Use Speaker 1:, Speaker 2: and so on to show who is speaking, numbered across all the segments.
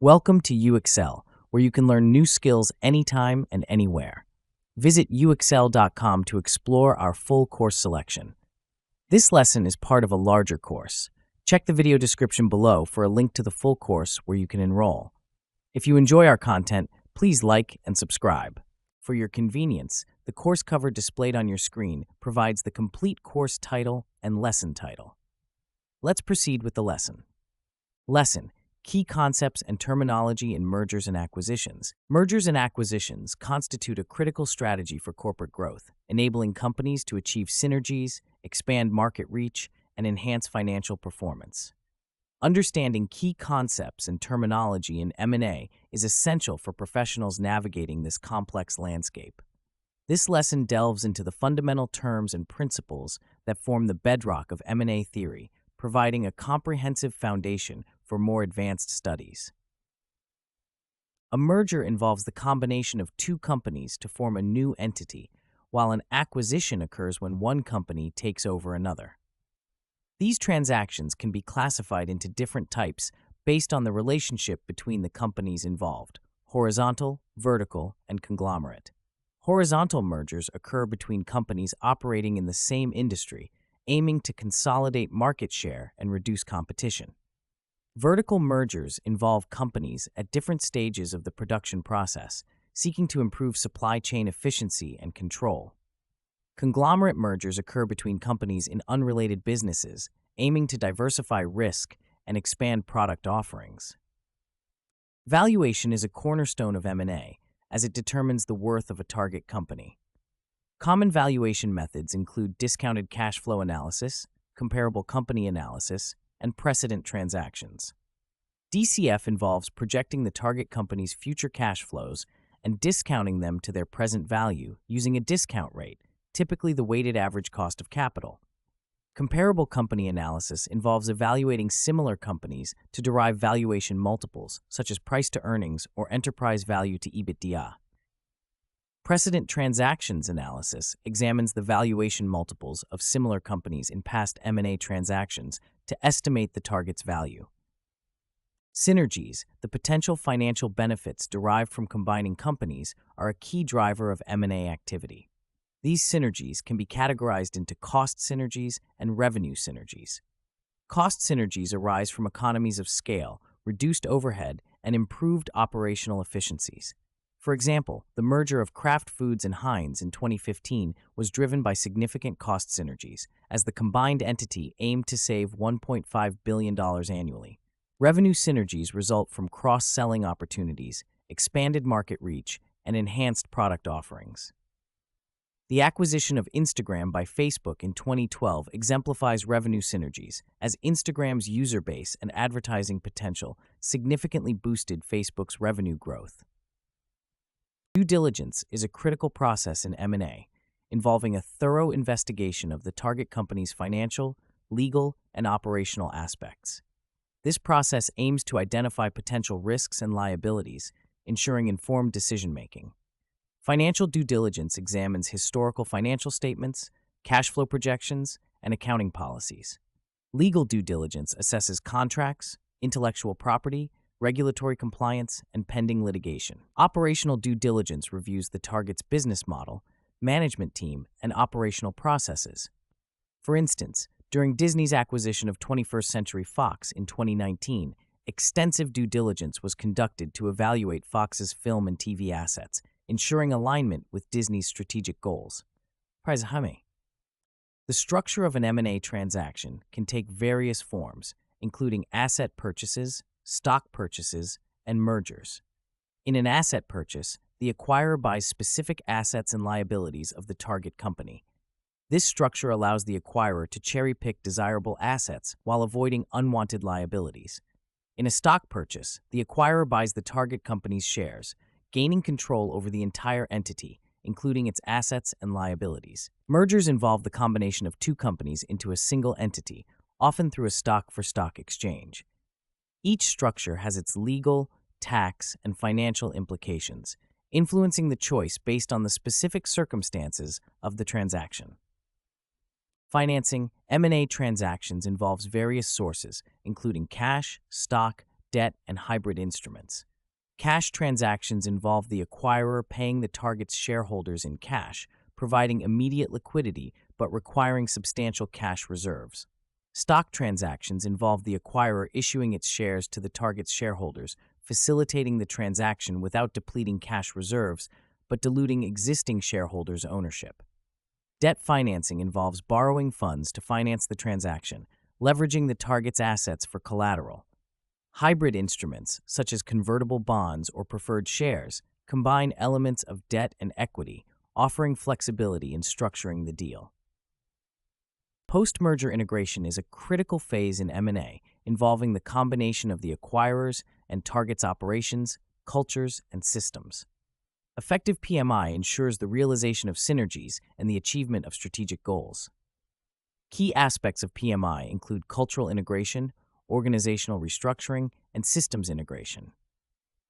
Speaker 1: Welcome to UXL, where you can learn new skills anytime and anywhere. Visit uxl.com to explore our full course selection. This lesson is part of a larger course. Check the video description below for a link to the full course where you can enroll. If you enjoy our content, please like and subscribe. For your convenience, the course cover displayed on your screen provides the complete course title and lesson title. Let's proceed with the lesson. Lesson: Key concepts and terminology in mergers and acquisitions. Mergers and acquisitions constitute a critical strategy for corporate growth, enabling companies to achieve synergies, expand market reach, and enhance financial performance. Understanding key concepts and terminology in M&A is essential for professionals navigating this complex landscape. This lesson delves into the fundamental terms and principles that form the bedrock of M&A theory, providing a comprehensive foundation for more advanced studies. A merger involves the combination of two companies to form a new entity, while an acquisition occurs when one company takes over another. These transactions can be classified into different types based on the relationship between the companies involved: horizontal, vertical, and conglomerate. Horizontal mergers occur between companies operating in the same industry, aiming to consolidate market share and reduce competition. Vertical mergers involve companies at different stages of the production process, seeking to improve supply chain efficiency and control. Conglomerate mergers occur between companies in unrelated businesses, aiming to diversify risk and expand product offerings. Valuation is a cornerstone of M&A, as it determines the worth of a target company. Common valuation methods include discounted cash flow analysis, comparable company analysis, and precedent transactions. DCF involves projecting the target company's future cash flows and discounting them to their present value using a discount rate, typically the weighted average cost of capital. Comparable company analysis involves evaluating similar companies to derive valuation multiples, such as price to earnings or enterprise value to EBITDA. Precedent transactions analysis examines the valuation multiples of similar companies in past M&A transactions to estimate the target's value. Synergies, the potential financial benefits derived from combining companies, are a key driver of M&A activity. These synergies can be categorized into cost synergies and revenue synergies. Cost synergies arise from economies of scale, reduced overhead, and improved operational efficiencies. For example, the merger of Kraft Foods and Heinz in 2015 was driven by significant cost synergies, as the combined entity aimed to save $1.5 billion annually. Revenue synergies result from cross-selling opportunities, expanded market reach, and enhanced product offerings. The acquisition of Instagram by Facebook in 2012 exemplifies revenue synergies, as Instagram's user base and advertising potential significantly boosted Facebook's revenue growth. Due diligence is a critical process in M&A, involving a thorough investigation of the target company's financial, legal, and operational aspects. This process aims to identify potential risks and liabilities, ensuring informed decision-making. Financial due diligence examines historical financial statements, cash flow projections, and accounting policies. Legal due diligence assesses contracts, intellectual property, regulatory compliance, and pending litigation. Operational due diligence reviews the target's business model, management team, and operational processes. For instance, during Disney's acquisition of 21st Century Fox in 2019, extensive due diligence was conducted to evaluate Fox's film and TV assets, ensuring alignment with Disney's strategic goals. The structure of an M&A transaction can take various forms, including asset purchases, stock purchases, and mergers. In an asset purchase, the acquirer buys specific assets and liabilities of the target company. This structure allows the acquirer to cherry-pick desirable assets while avoiding unwanted liabilities. In a stock purchase, the acquirer buys the target company's shares, gaining control over the entire entity, including its assets and liabilities. Mergers involve the combination of two companies into a single entity, often through a stock-for-stock exchange. Each structure has its legal, tax, and financial implications, influencing the choice based on the specific circumstances of the transaction. Financing: M&A transactions involves various sources, including cash, stock, debt and hybrid instruments. Cash transactions involve the acquirer paying the target's shareholders in cash, providing immediate liquidity but requiring substantial cash reserves. Stock transactions involve the acquirer issuing its shares to the target's shareholders, facilitating the transaction without depleting cash reserves but diluting existing shareholders' ownership. Debt financing involves borrowing funds to finance the transaction, leveraging the target's assets for collateral. Hybrid instruments, such as convertible bonds or preferred shares, combine elements of debt and equity, offering flexibility in structuring the deal. Post-merger integration is a critical phase in M&A, involving the combination of the acquirers and target's operations, cultures, and systems. Effective PMI ensures the realization of synergies and the achievement of strategic goals. Key aspects of PMI include cultural integration, organizational restructuring, and systems integration.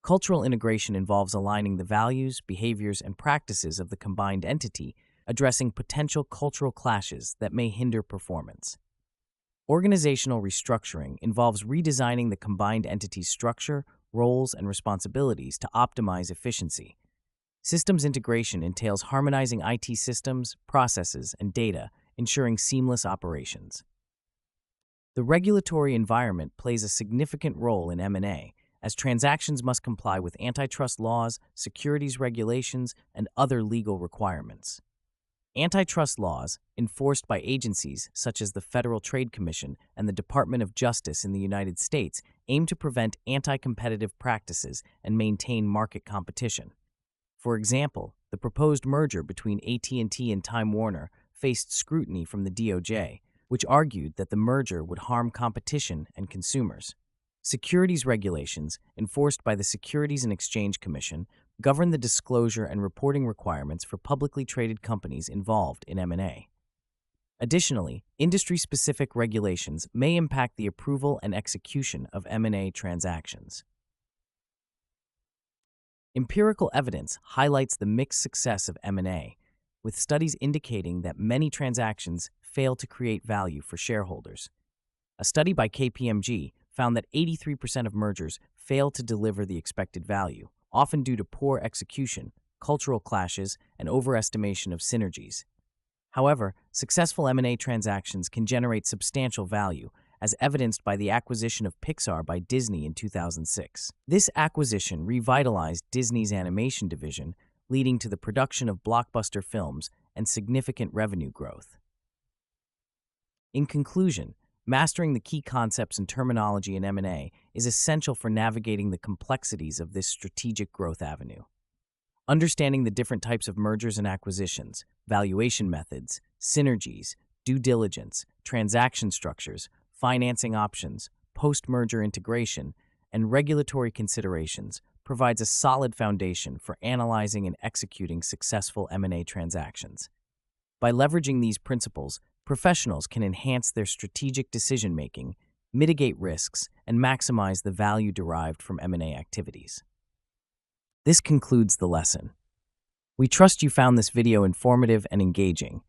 Speaker 1: Cultural integration involves aligning the values, behaviors, and practices of the combined entity, addressing potential cultural clashes that may hinder performance. Organizational restructuring involves redesigning the combined entity's structure, roles, and responsibilities to optimize efficiency. Systems integration entails harmonizing IT systems, processes, and data, ensuring seamless operations. The regulatory environment plays a significant role in M&A, as transactions must comply with antitrust laws, securities regulations, and other legal requirements. Antitrust laws, enforced by agencies such as the Federal Trade Commission and the Department of Justice in the United States, aim to prevent anti-competitive practices and maintain market competition. For example, the proposed merger between AT&T and Time Warner faced scrutiny from the DOJ, which argued that the merger would harm competition and consumers. Securities regulations, enforced by the Securities and Exchange Commission, govern the disclosure and reporting requirements for publicly traded companies involved in M&A. Additionally, industry-specific regulations may impact the approval and execution of M&A transactions. Empirical evidence highlights the mixed success of M&A, with studies indicating that many transactions fail to create value for shareholders. A study by KPMG found that 83% of mergers fail to deliver the expected value, often due to poor execution, cultural clashes, and overestimation of synergies. However, successful M&A transactions can generate substantial value, as evidenced by the acquisition of Pixar by Disney in 2006. This acquisition revitalized Disney's animation division, leading to the production of blockbuster films and significant revenue growth. In conclusion, mastering the key concepts and terminology in M&A is essential for navigating the complexities of this strategic growth avenue. Understanding the different types of mergers and acquisitions, valuation methods, synergies, due diligence, transaction structures, financing options, post-merger integration, and regulatory considerations provides a solid foundation for analyzing and executing successful M&A transactions. By leveraging these principles, professionals can enhance their strategic decision-making, mitigate risks, and maximize the value derived from M&A activities. This concludes the lesson. We trust you found this video informative and engaging.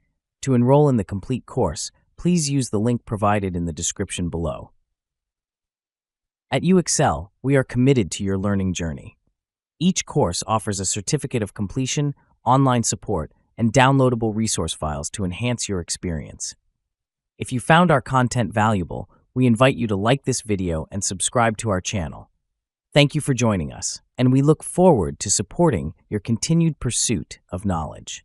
Speaker 1: To enroll in the complete course, please use the link provided in the description below. At UExcel, we are committed to your learning journey. Each course offers a certificate of completion, online support, and downloadable resource files to enhance your experience. If you found our content valuable, we invite you to like this video and subscribe to our channel. Thank you for joining us, and we look forward to supporting your continued pursuit of knowledge.